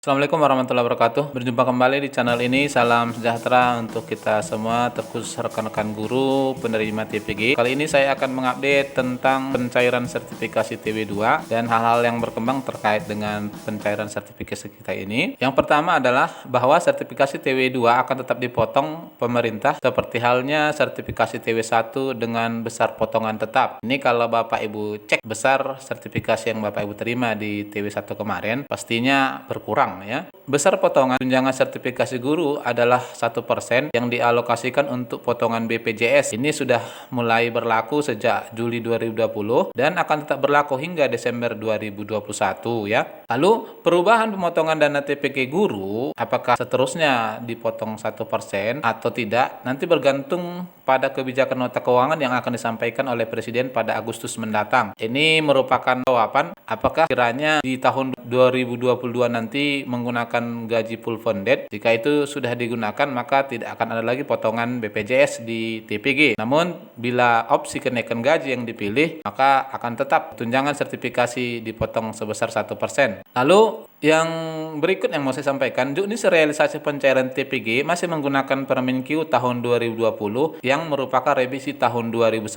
Assalamualaikum warahmatullahi wabarakatuh. Berjumpa kembali di channel ini. Salam sejahtera untuk kita semua, terkhusus rekan-rekan guru penerima TPG. Kali ini saya akan mengupdate tentang pencairan sertifikasi TW2 dan hal-hal yang berkembang terkait dengan pencairan sertifikasi kita ini. Yang pertama adalah bahwa sertifikasi TW2 akan tetap dipotong pemerintah seperti halnya sertifikasi TW1 dengan besar potongan tetap. Ini kalau Bapak Ibu cek besar sertifikasi yang Bapak Ibu terima di TW1 kemarin, pastinya berkurang ya. Besar potongan tunjangan sertifikasi guru adalah 1% yang dialokasikan untuk potongan BPJS. Ini sudah mulai berlaku sejak Juli 2020 dan akan tetap berlaku hingga Desember 2021 ya. Lalu perubahan pemotongan dana TPG guru apakah seterusnya dipotong 1% atau tidak nanti bergantung pada kebijakan nota keuangan yang akan disampaikan oleh Presiden pada Agustus mendatang. Ini merupakan jawaban apakah kiranya di tahun 2022 nanti menggunakan gaji full funded. Jika itu sudah digunakan maka tidak akan ada lagi potongan BPJS di TPG. Namun bila opsi kenaikan gaji yang dipilih maka akan tetap tunjangan sertifikasi dipotong sebesar 1%. Lalu yang berikut yang mau saya sampaikan, juknis realisasi pencairan TPG masih menggunakan Permenkyu tahun 2020 yang merupakan revisi tahun 2019.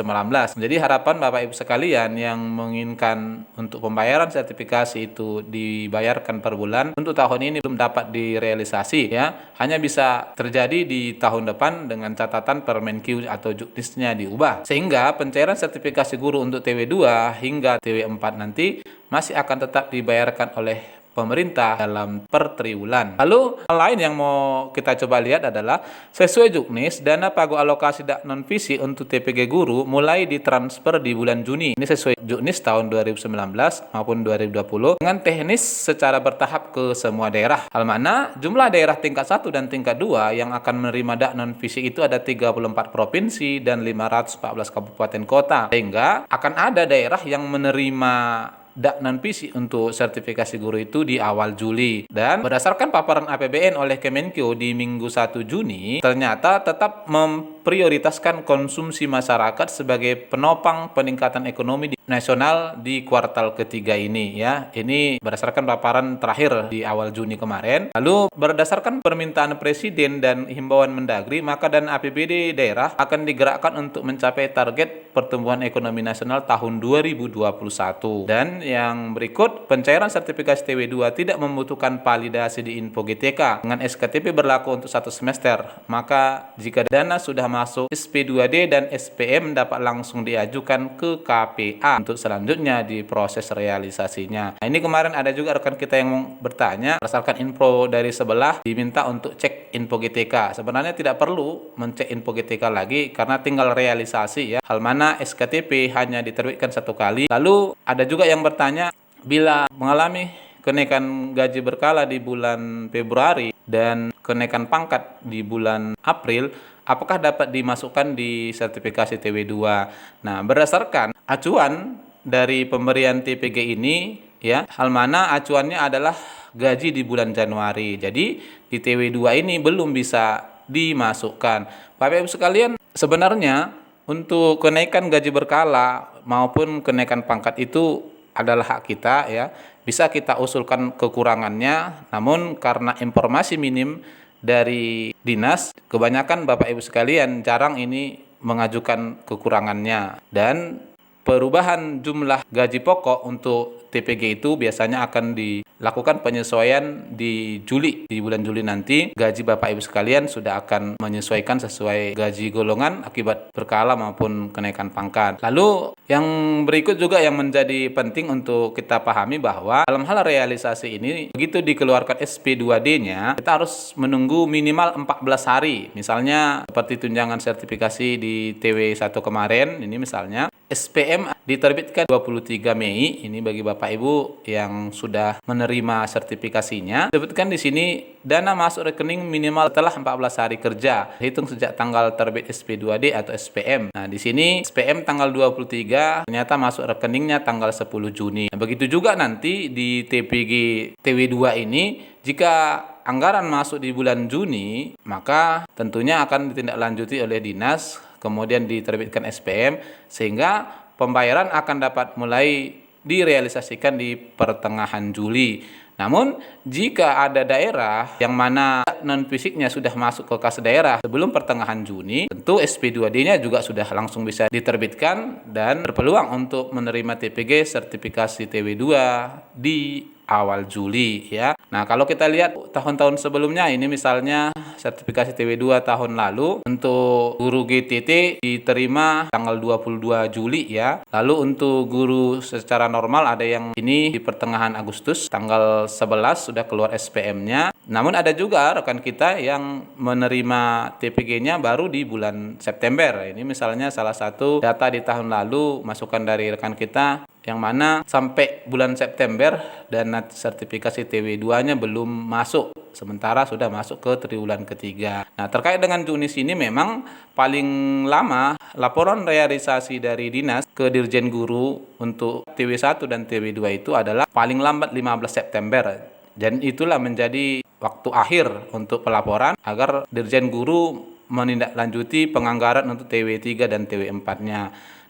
Jadi harapan Bapak Ibu sekalian yang menginginkan untuk pembayaran sertifikasi itu dibayarkan per bulan untuk tahun ini belum dapat direalisasi ya, hanya bisa terjadi di tahun depan dengan catatan Permenkyu atau juknisnya diubah. Sehingga pencairan sertifikasi guru untuk TW2 hingga TW4 nanti masih akan tetap dibayarkan oleh pemerintah dalam per triwulan. Lalu hal lain yang mau kita coba lihat adalah sesuai juknis dana pagu alokasi non visi untuk TPG guru mulai ditransfer di bulan Juni. Ini sesuai juknis tahun 2019 maupun 2020 dengan teknis secara bertahap ke semua daerah. Hal mana jumlah daerah tingkat 1 dan tingkat 2 yang akan menerima non visi itu ada 34 provinsi dan 514 kabupaten kota. Sehingga akan ada daerah yang menerima non visi untuk sertifikasi guru itu di awal Juli. Dan berdasarkan paparan APBN oleh Kemenkyu di Minggu 1 Juni, ternyata tetap memprioritaskan konsumsi masyarakat sebagai penopang peningkatan ekonomi nasional di kuartal ketiga ini ya. Ini berdasarkan paparan terakhir di awal Juni kemarin. Lalu berdasarkan permintaan Presiden dan himbauan Mendagri, maka dana APBD daerah akan digerakkan untuk mencapai target pertumbuhan ekonomi nasional tahun 2021. Dan yang berikut, pencairan sertifikasi TW2 tidak membutuhkan validasi di Info GTK dengan SKTP berlaku untuk 1 semester. Maka jika dana sudah masuk SP2D dan SPM dapat langsung diajukan ke KPA untuk selanjutnya diproses realisasinya. Nah, ini kemarin ada juga rekan kita yang bertanya, berdasarkan info dari sebelah diminta untuk cek Info GTK. Sebenarnya tidak perlu mencek Info GTK lagi karena tinggal realisasi ya. Hal mana SKTP hanya diterbitkan 1 kali. Lalu ada juga yang bertanya, bila mengalami kenaikan gaji berkala di bulan Februari dan kenaikan pangkat di bulan April, apakah dapat dimasukkan di sertifikasi TW2? Nah, berdasarkan acuan dari pemberian TPG ini ya, hal mana acuannya adalah gaji di bulan Januari. Jadi di TW2 ini belum bisa dimasukkan. Bapak Ibu sekalian, sebenarnya untuk kenaikan gaji berkala maupun kenaikan pangkat itu adalah hak kita ya. Bisa kita usulkan kekurangannya, namun karena informasi minim dari dinas, kebanyakan Bapak Ibu sekalian jarang ini mengajukan kekurangannya. Dan perubahan jumlah gaji pokok untuk TPG itu biasanya akan dilakukan penyesuaian di Juli. Di bulan Juli nanti gaji Bapak Ibu sekalian sudah akan menyesuaikan sesuai gaji golongan akibat berkala maupun kenaikan pangkat. Lalu yang berikut juga yang menjadi penting untuk kita pahami bahwa dalam hal realisasi ini begitu dikeluarkan SP2D-nya kita harus menunggu minimal 14 hari. Misalnya seperti tunjangan sertifikasi di TW1 kemarin ini misalnya SPM diterbitkan 23 Mei, ini bagi Bapak Ibu yang sudah menerima sertifikasinya. Sebutkan di sini dana masuk rekening minimal setelah 14 hari kerja, hitung sejak tanggal terbit SP2D atau SPM. Nah, di sini SPM tanggal 23, ternyata masuk rekeningnya tanggal 10 Juni. Nah, begitu juga nanti di TPG TW2 ini, jika anggaran masuk di bulan Juni, maka tentunya akan ditindaklanjuti oleh dinas, kemudian diterbitkan SPM, sehingga pembayaran akan dapat mulai direalisasikan di pertengahan Juli. Namun, jika ada daerah yang mana non-fisiknya sudah masuk ke kas daerah sebelum pertengahan Juni, tentu SP2D-nya juga sudah langsung bisa diterbitkan dan berpeluang untuk menerima TPG sertifikasi TW2 di awal Juli ya. Nah, kalau kita lihat tahun-tahun sebelumnya, ini misalnya sertifikasi TW2 tahun lalu untuk guru GTT diterima tanggal 22 Juli ya. Lalu untuk guru secara normal ada yang ini di pertengahan Agustus tanggal 11 sudah keluar SPM-nya. Namun ada juga rekan kita yang menerima TPG-nya baru di bulan September. Ini misalnya salah satu data di tahun lalu, masukan dari rekan kita yang mana sampai bulan September dan sertifikasi TW2-nya belum masuk, sementara sudah masuk ke triwulan ketiga. Nah, terkait dengan Juni sini memang paling lama laporan realisasi dari dinas ke Dirjen Guru untuk TW1 dan TW2 itu adalah paling lambat 15 September. Dan itulah menjadi waktu akhir untuk pelaporan agar Dirjen Guru menindaklanjuti penganggaran untuk TW3 dan TW4-nya.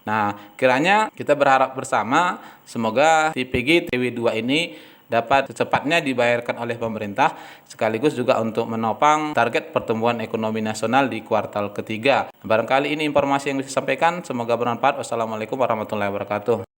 Nah, kiranya kita berharap bersama semoga TPG TW2 ini dapat secepatnya dibayarkan oleh pemerintah, sekaligus juga untuk menopang target pertumbuhan ekonomi nasional di kuartal ketiga. Barangkali ini informasi yang bisa disampaikan, semoga bermanfaat. Wassalamualaikum warahmatullahi wabarakatuh.